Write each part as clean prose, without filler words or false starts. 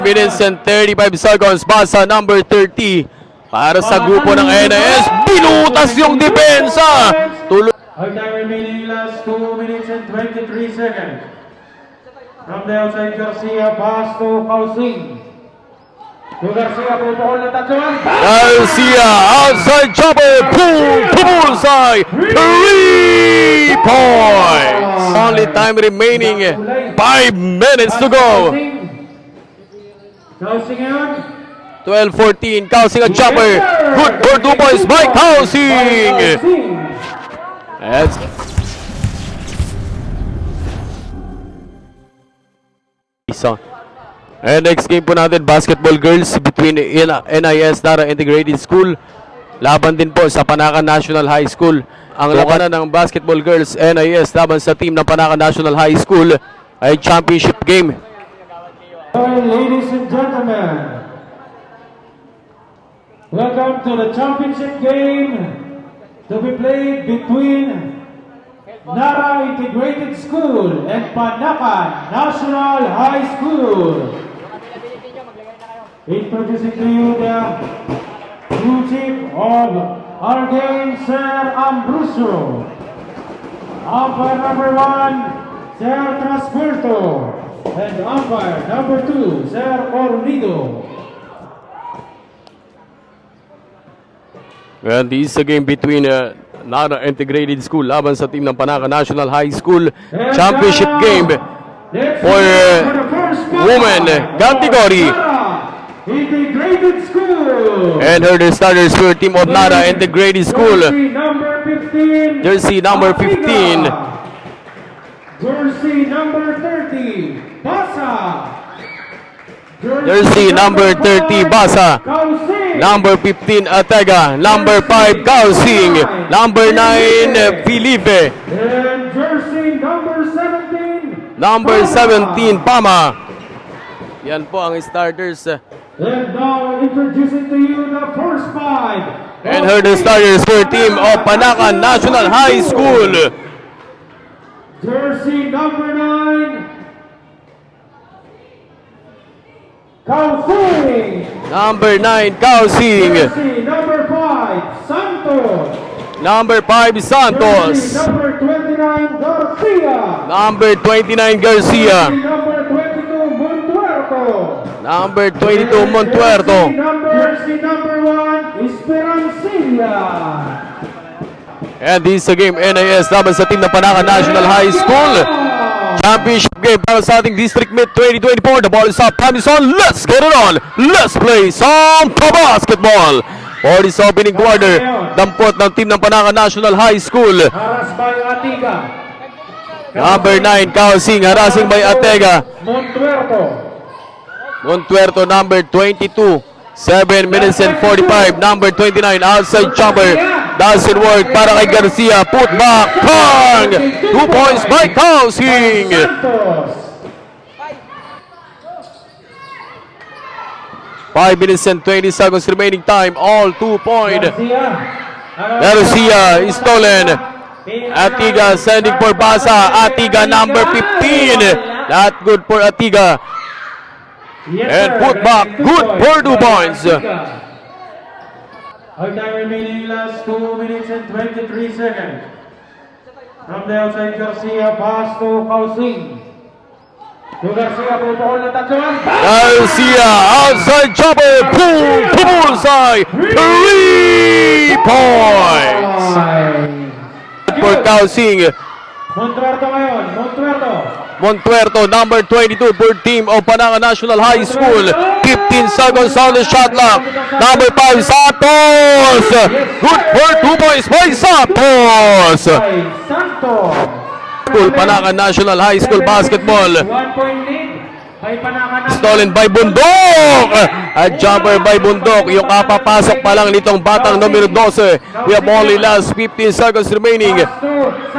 Minutes and 35 seconds. Basa number 30 para sa grupo ng NIS. Binutas yung depensa. Tuloy. Our time remaining last 2 minutes and 23 seconds. From the outside, Garcia pass to Causing. To Garcia, pupukol na tatluan. Garcia, outside jumper, bullseye, 3 points. Only time remaining, 5 minutes to go. Causing yun. 12-14, Kausing a jumper. Good for 2 points by Kausing. That's and next game po natin, basketball girls between NIS Nara Integrated School. Laban din po sa Panakan National High School. Ang labanan ng basketball girls NIS laban sa team ng Panakan National High School ay championship game. Ladies and gentlemen, welcome to the championship game to be played between Nara Integrated School and Panakan National High School. Introducing to you the blue chief of our game, Sir Ambrosio. Umpire number 1, Sir Trasberto. And umpire number 2, Sir Ornido. And this is a game between Nara Integrated School laban sa team ng Panakan National High School. Championship game for women category. Integrated School. And her starters for team of Nara Integrated School. Jersey number 15. Jersey number 15. Jersey number 30. Basa. Jersey number 30 Basa. Causing. Number 15 Atega. Number 5 Kausing. Number 9 Felipe. And jersey number 17. Number 17 Pama. Yan po ang starters. And now introducing to you the first 5. And her starters for team of Panakan National High School. Jersey number 9. Causing. Number 9 Kausing. Jersey number 5. Santos. Number 5 Santos. Jersey number 29 Garcia. Number 29 Garcia. Jersey number 22 Montuerto. Number 22 Montuerto. Jersey number 1 Esperancilla. And this is a game NIS laban sa team ng Panakan National High School. Championship game para sa ating District Mid 2024. The ball is up. Time is on. Let's get it on. Let's play some basketball. For this opening quarter, dampot ng team ng Panakan National High School. Haras by Atiga. Number 9, Kausing, harassing by Atega. Montuerto. Montuerto, number 22. 7 minutes and 45. Number 29, outside jumper. Doesn't work para kay Garcia. Put back. Pang! 2 points by Kausing. Santos. 5 minutes and 20 seconds remaining time. All 2 point. Garcia is stolen. Atiga sending for Basa. Atiga number 15. Not good for Atiga. And put back. Good for 2 points. Our time remaining last 2 minutes and 23 seconds. From the outside, Garcia pass to Causing. To Garcia, pupukol na tatluan. Garcia outside jumper. Bullseye. 3 points. For Kausing. Montuerto ngayon. Montuerto. Montuerto, number 22 for team of Panakan National High School. 15 seconds on the shot clock. Number 5, Santos. Good for 2 points by Santos. By Santos. School, Panakan National High School basketball. 1 point lead. By Panakan. Stolen by Bundok. A jumper by Bundok. Yung kapapasok pa lang nitong batang numero 12. We have only last 15 seconds remaining.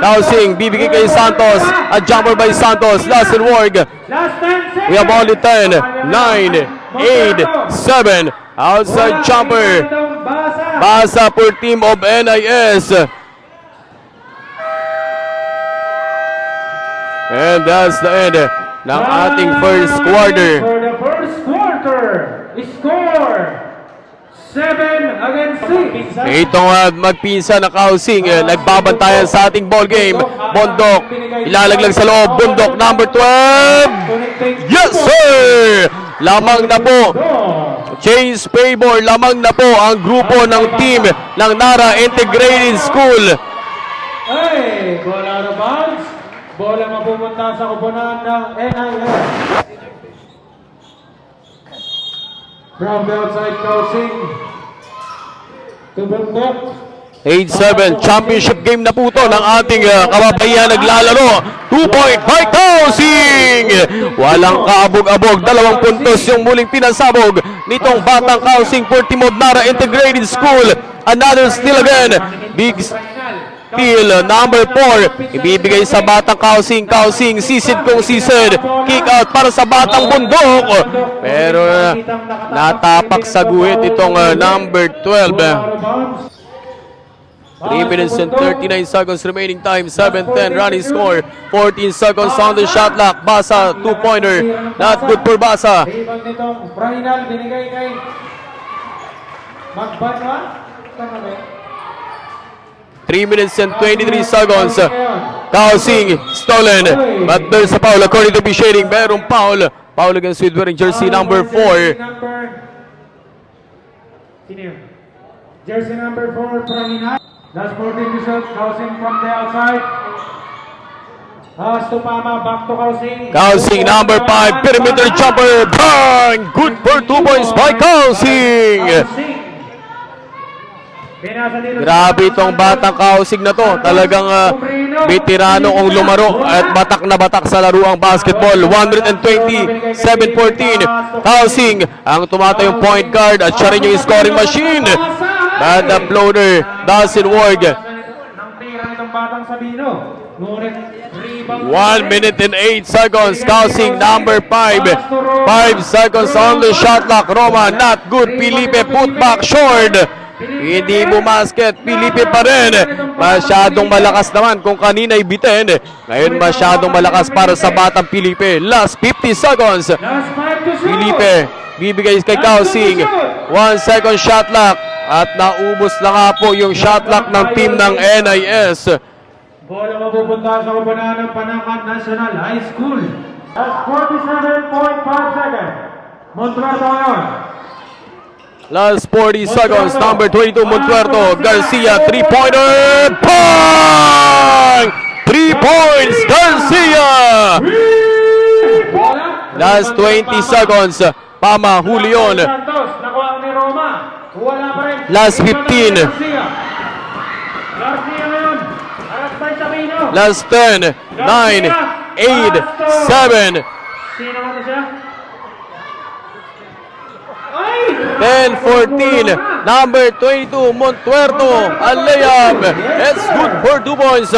Kausing, bibigay kay Santos. A jumper by Santos. Doesn't work. Last 10 seconds. We have only 10, 9, 8, 7. Outside jumper. Basa for team of NIS. And that's the end ng ating first quarter. For the first quarter. quarter. Score 7 against 6. Itong magpinsa na Kausing, nagbabantayan sa ating ball game. Bundok, ilalaglag sa loob. Bundok, number 12. Yes, sir! Lamang na po. Chase Favor, lamang na po ang grupo ng team ng Nara Integrated School. Ay, bola na bounce. Bola mapupunta sa kupunan ng NIS. From the outside, Kausing. To Bundok. 8-7, championship game na po to ng ating kababayan naglalaro. 2-point by Kausing! Walang kaabog-abog, 2 puntos yung muling pinasabog nitong batang Kausing for Team of Nara Integrated School. Another steal again. Big steal, number 4. Ibibigay sa batang Kausing. Kausing, sisid kung sisid. Kick out para sa batang Bundok. Pero natapak sa guhit itong number 12. 3 minutes and 39 seconds remaining time. 7-10 running score. 14 seconds on the shot clock. Basa, 2-pointer. Not good for Basa. Ibang nitong Brainal, binigay kay Magbanwa. 3 minutes and 23 seconds. Kausing, stolen. But there's a foul according to Bishering. Merong foul. Foul against with wearing jersey number 4. Jersey number 4, Brainal. Last 14 results, Kausing from the outside. Tupama, back to Kausing. Kausing, number 5, perimeter jumper. Bang! Good for 2 points by Kausing. Grabe itong batang Kausing na to. Talagang veterano ang lumaro at batak sa laro ang basketball. 120, 7-14. Kausing ang tumatayong point guard at siya rin yung scoring machine. But the floater doesn't work. 1 minute and 8 seconds. Kausing, number 5. 5 seconds on the shot clock. Roma, not good. Felipe, put back short. Hindi bumasket. Felipe pa rin. Masyadong malakas naman kung kanina'y bitin. Ngayon masyadong malakas para sa batang Felipe. Last 50 seconds. Felipe, bibigay kay Kausing. 1 second shot clock. At naubos na nga po yung shot clock ng team ng NIS. Bola mapupunta sa kupunan ng Panakan National High School. That's 47.5 seconds. Montuerto ngayon. Last 40 seconds. Number 22, Montuerto. Garcia, 3-pointer. Bang! 3 points, Garcia! Last 20 seconds. Pama, Julion. Santos, nakuha ni Roma. Wala pa rin. Last 15. Garcia ngayon. Arastay Sabino. Last 10, 9, 8, 7, Sino naman siya? Ay! 10, 14. Number 22, Montuerto. Ang layup. It's good for 2 points.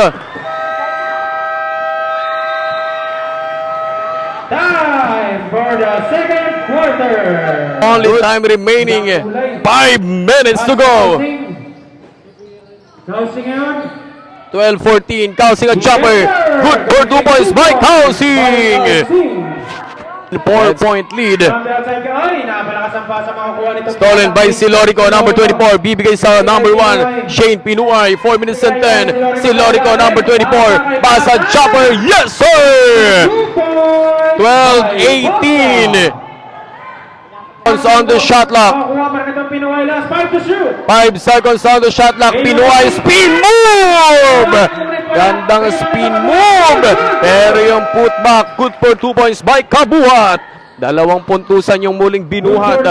Time for the second quarter. Only time remaining. 5 minutes to go. Kausing ngayon. 12-14. Kausing a jumper. Good for 2 points by Kausing. 4-point lead. Ay, napalakas ang pasa makukuha nito. Stolen by Silorico, number 24. Bibigay sa number 1, Shane Pinuay. 4 minutes and 10. Silorico, number 24. Basa jumper. Yes, sir! 12-18. On the shot clock. 5 seconds on the shot clock. Pinuay spin move! Gandang spin move! Pero yung putback, good for 2 points by Kabuhat. 2 puntusan yung muling binuhat.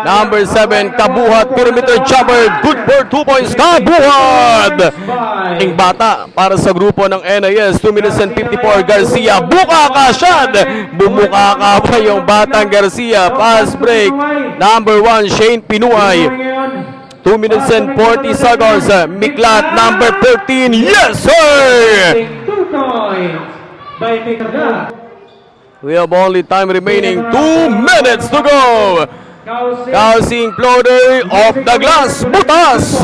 Number 7, Kabuhat, perimeter jumper, good for 2 points, Kabuhat! Ang bata para sa grupo ng NIS, 2 minutes and 54, Garcia, buka ka, shot! Bumuka ka pa yung batang Garcia, pass break, number 1, Shane Pinuay, 2 minutes and 40 seconds, Miklat, number 13, yes sir! 2 points by Miklat. We have only time remaining, 2 minutes to go. Kausing floater off the glass, butas.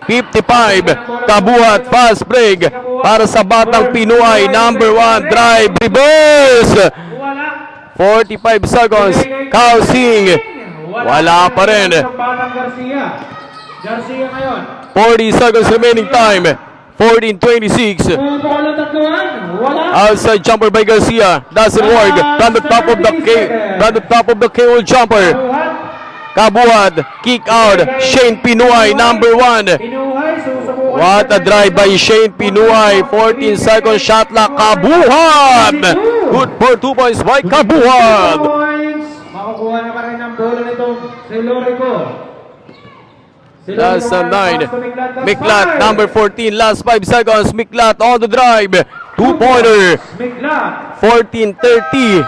55, Kabuhat, fast break para sa Batang Pinuay, number 1, drive, reverse. Wala. 45 seconds, Kausing, wala pa rin. Batang Garcia. Garcia ngayon. 40 seconds remaining time, 14:26. Pumupukol ng tatluhan. Wala. Outside jumper by Garcia, doesn't work. Run the top of the KO jumper. Buhat. Kabuhat, kick out, Shane Pinuay, number 1. Pinuhay. Susubukan. What a drive by Shane Pinuay. 14 second shot clock. Kabuhat! Good for 2 points by Kabuhat. Points. Makukuha na pa rin ang bola nito si Lorico. Last 9. Miklat, number 14. Last 5 seconds. Miklat on the drive. 2-pointer. Miklat. 14-30.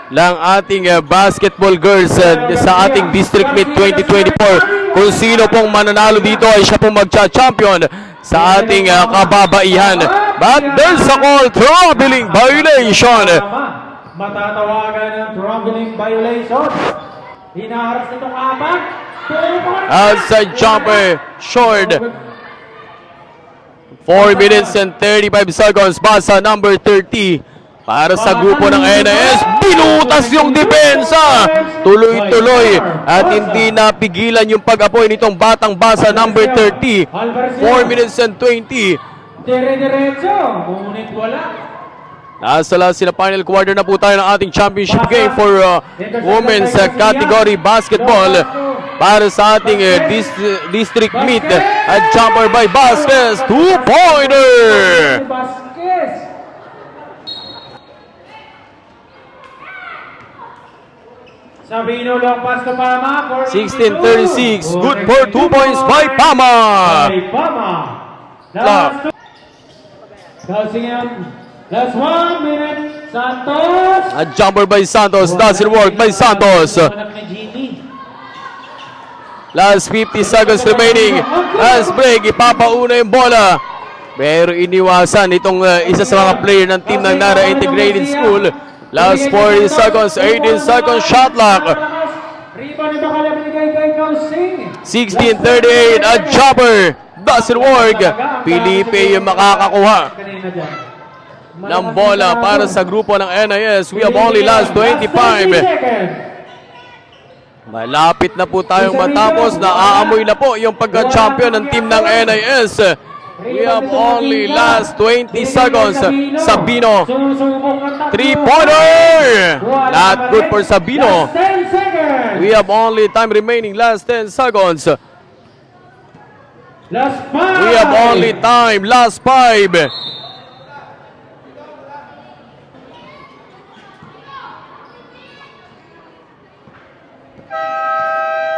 Lang ating basketball girls sa ating District Meet 2024. Kung sino pong mananalo dito ay siya pong magcha-champion sa ating kababaihan. But there's a call, traveling violation. Matatawagan ng traveling violation. Hinaharas nitong apat. Outside jumper, short. 4 minutes and 35 seconds. Basa number 30. Para sa grupo ng NIS, binutas yung depensa. Tuloy-tuloy at hindi napigilan yung pag-apoy nitong batang Basa number 30. 4 minutes and 20. Dire-diretso. Ngunit wala. Nasa last na final quarter na po tayo ng ating championship game for women's category basketball para sa ating district meet at jumper by Vasquez, 2-pointer. Vasquez. Sabino long pass to Pama. 16-36, good for 2 points by Pama. By Pama. Last 1 minute. Santos. A jumper by Santos, doesn't work by Santos. Anak ni Gini. Last 50 seconds remaining. Last break, ipapauna yung bola. Pero iniwasan itong isa sa mga player ng team ng Nara Integrated School. Last 40 seconds, 18 seconds, shot clock. Rebound ito kala binigay kay Kausing. 16-38, a jumper. Doesn't work. Felipe yung makakakuha Kanina dyan. ng bola para sa grupo ng NIS. We have only last 25. Malapit na po tayong matapos. Naaamoy na po yung pagka-champion ng team ng NIS. We have only last 20 seconds. Sabino, 3-pointer! Not good for Sabino. 10 seconds. We have only time remaining, last 10 seconds. Last 5. We have only time, last 5.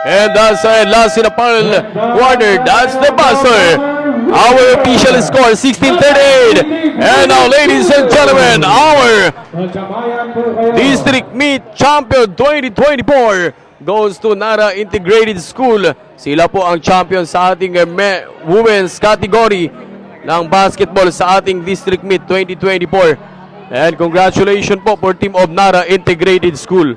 And that's last in the final quarter. That's the buzzer. Our official score 16-38. And now, ladies and gentlemen, our District Meet Champion 2024 goes to Nara Integrated School. Sila po ang champion sa ating women's category ng basketball sa ating District Meet 2024. And congratulations po for Team of Nara Integrated School.